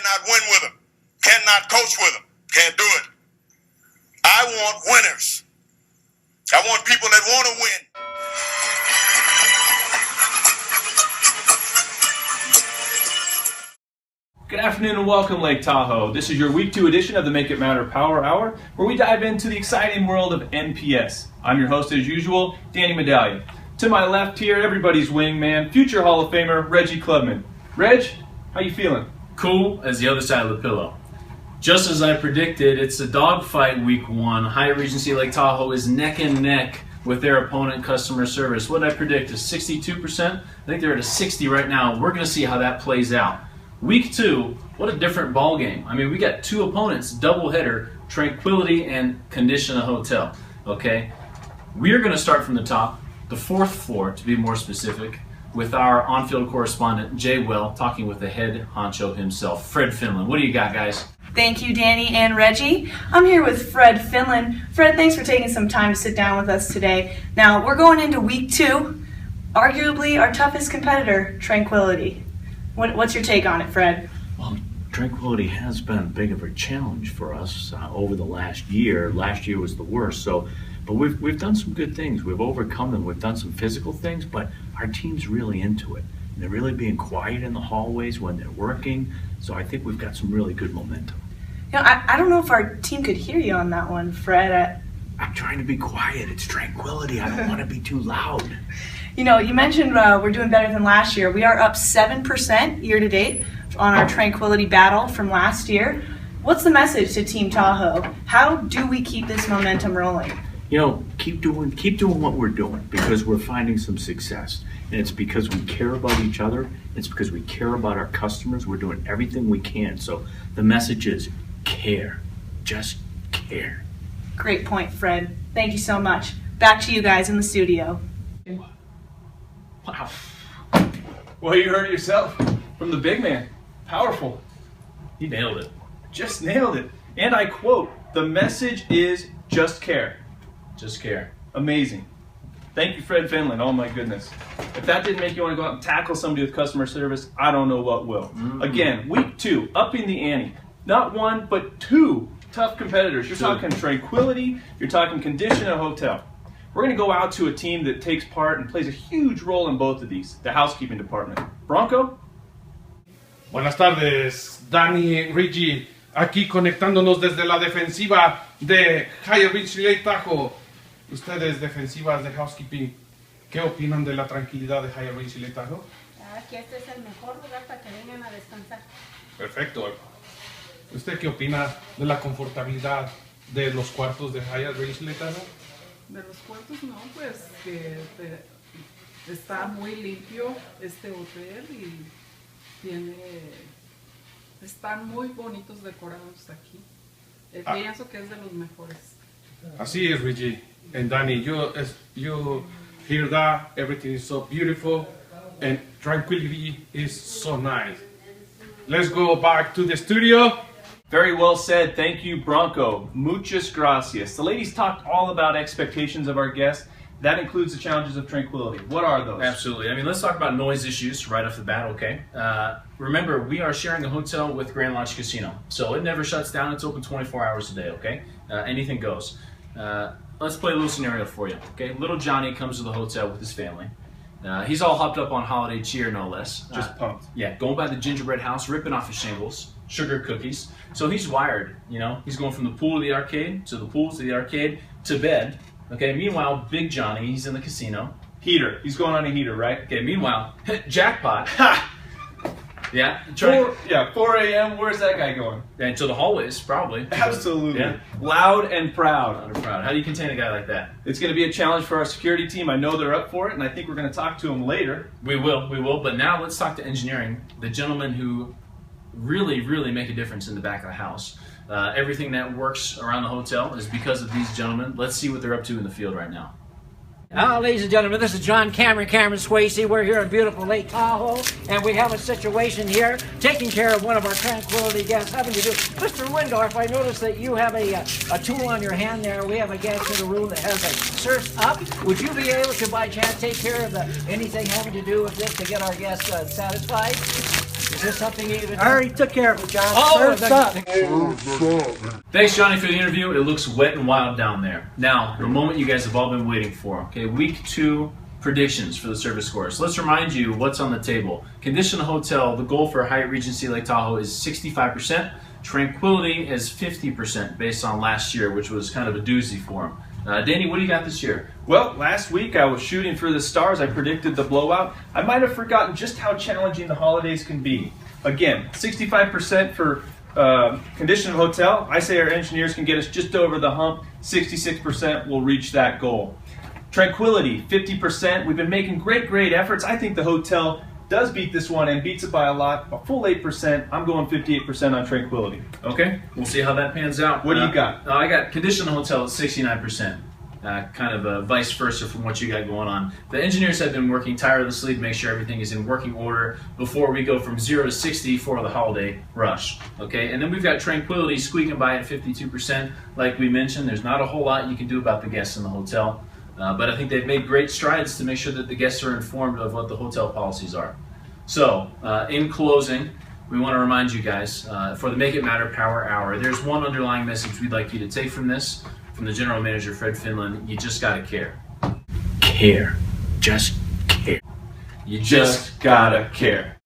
cannot win with them, cannot coach with them, can't do it. I want winners. I want people that want to win. Good afternoon and welcome, Lake Tahoe. This is your Week 2 edition of the Make It Matter Power Hour, where we dive into the exciting world of NPS. I'm your host as usual, Danny Medallion. To my left here, everybody's wingman, future Hall of Famer, Reggie Clubman. Reg, how you feeling? Cool as the other side of the pillow. Just as I predicted, it's a dogfight Week 1. Hyatt Regency Lake Tahoe is neck and neck with their opponent, customer service. What did I predict? Is 62%? I think they're at a 60 right now. We're going to see how that plays out. Week 2, what a different ball game. I mean, we got two opponents, doubleheader, Tranquility and Condition Hotel. Okay, we are going to start from the top, the 4th floor to be more specific, with our on-field correspondent Jay Well talking with the head honcho himself, Fred Finland. What do you got, guys? Thank you, Danny and Reggie. I'm here with Fred Finland. Fred, thanks for taking some time to sit down with us today. Now, we're going into Week 2, arguably our toughest competitor, Tranquility. What's your take on it, Fred? Well, Tranquility has been a big of a challenge for us over the last year. Last year was the worst, but we've done some good things. We've overcome them. We've done some physical things, but our team's really into it. And they're really being quiet in the hallways when they're working, so I think we've got some really good momentum. You know, I don't know if our team could hear you on that one, Fred. I'm trying to be quiet. It's Tranquility. I don't want to be too loud. You know, you mentioned we're doing better than last year. We are up 7% year to date on our Tranquility battle from last year. What's the message to Team Tahoe? How do we keep this momentum rolling? You know, keep doing what we're doing, because we're finding some success. And it's because we care about each other. It's because we care about our customers. We're doing everything we can. So the message is care. Just care. Great point, Fred. Thank you so much. Back to you guys in the studio. Wow. Well, you heard it yourself from the big man. Powerful. He nailed it. Just nailed it. And I quote, the message is just care. Just care. Amazing. Thank you, Fred Finland. Oh my goodness. If that didn't make you want to go out and tackle somebody with customer service, I don't know what will. Again, Week 2, upping the ante. Not one, but two tough competitors. You're talking Tranquility, you're talking Condition Hotel. We're going to go out to a team that takes part and plays a huge role in both of these, the housekeeping department. Bronco? Buenas tardes, Danny, Reggie, aquí conectándonos desde la defensiva de Hyatt Regency Lake Tahoe. Ustedes, defensivas de housekeeping, ¿qué opinan de la tranquilidad de Hyatt Regency Lake Tahoe? Que este es el mejor lugar para que vengan a descansar. Perfecto. ¿Usted qué opina de la confortabilidad de los cuartos de Hyatt Regency Lake Tahoe? De los cuartos no, pues que está muy limpio este hotel y están muy bonitos decorados aquí. Pienso que es de los mejores. Así es, Reggie and Danny. You hear that? Everything is so beautiful and Tranquility is so nice. Let's go back to the studio. Very well said. Thank you, Bronco. Muchas gracias. The ladies talked all about expectations of our guests. That includes the challenges of Tranquility. What are those? Absolutely. I mean, let's talk about noise issues right off the bat, okay? Remember, we are sharing a hotel with Grand Lodge Casino. So it never shuts down. It's open 24 hours a day, okay? Anything goes. Let's play a little scenario for you, okay? Little Johnny comes to the hotel with his family. He's all hopped up on holiday cheer, no less. Just pumped. Yeah, going by the gingerbread house, ripping off his shingles, sugar cookies. So he's wired, you know. He's going from the pool to the arcade, to the pool to the arcade, to bed. Okay, meanwhile, Big Johnny, he's in the casino. Heater. He's going on a heater, right? Okay, meanwhile, jackpot. Ha! Yeah, 4 a.m., where's that guy going? And to the hallways, probably. Absolutely. Yeah. Loud and proud. Loud and proud. How do you contain a guy like that? It's going to be a challenge for our security team. I know they're up for it, and I think we're going to talk to them later. We will. But now let's talk to engineering, the gentlemen who really, really make a difference in the back of the house. Everything that works around the hotel is because of these gentlemen. Let's see what they're up to in the field right now. Ladies and gentlemen, this is John Cameron Swayze. We're here in beautiful Lake Tahoe, and we have a situation here, taking care of one of our Tranquility guests, having to do. Mr. Windorf, I noticed that you have a tool on your hand there. We have a guest in the room that has a surf up. Would you be able to, by chance, take care of anything having to do with this to get our guests satisfied? Is this something even? I already took care of it, John. Oh, Surf's up. Thanks, Johnny, for the interview. It looks wet and wild down there. Now, the moment you guys have all been waiting for. Okay, week 2 predictions for the service scores. Let's remind you what's on the table. Condition Hotel, the goal for Hyatt Regency Lake Tahoe is 65%. Tranquility is 50% based on last year, which was kind of a doozy for him. Danny, what do you got this year? Well, last week I was shooting for the stars. I predicted the blowout. I might have forgotten just how challenging the holidays can be. Again, 65% for Condition Hotel. I say our engineers can get us just over the hump. 66% will reach that goal. Tranquility, 50%. We've been making great efforts. I think the hotel does beat this one and beats it by a lot, a full 8%. I'm going 58% on Tranquility. Okay, we'll see how that pans out. What do you got? I got Condition Hotel at 69%. Kind of vice versa from what you got going on. The engineers have been working tirelessly to make sure everything is in working order before we go from 0 to 60 for the holiday rush. Okay, and then we've got Tranquility squeaking by at 52%. Like we mentioned, there's not a whole lot you can do about the guests in the hotel. But I think they've made great strides to make sure that the guests are informed of what the hotel policies are. So, in closing, we want to remind you guys, for the Make It Matter Power Hour, there's one underlying message we'd like you to take from this, from the General Manager, Fred Finland. You just gotta care. Care. Just care. You just gotta care.